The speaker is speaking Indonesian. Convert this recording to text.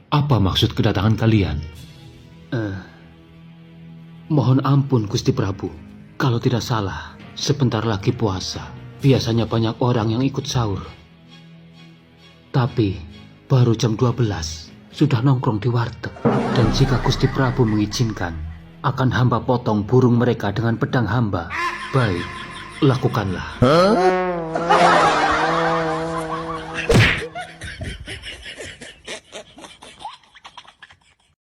Apa maksud kedatangan kalian? Mohon ampun Gusti Prabu. Kalau tidak salah, sebentar lagi puasa. Biasanya banyak orang yang ikut sahur. Tapi baru jam 12 sudah nongkrong di warteg. Dan jika Gusti Prabu mengizinkan, akan hamba potong burung mereka dengan pedang hamba. Baik, lakukanlah.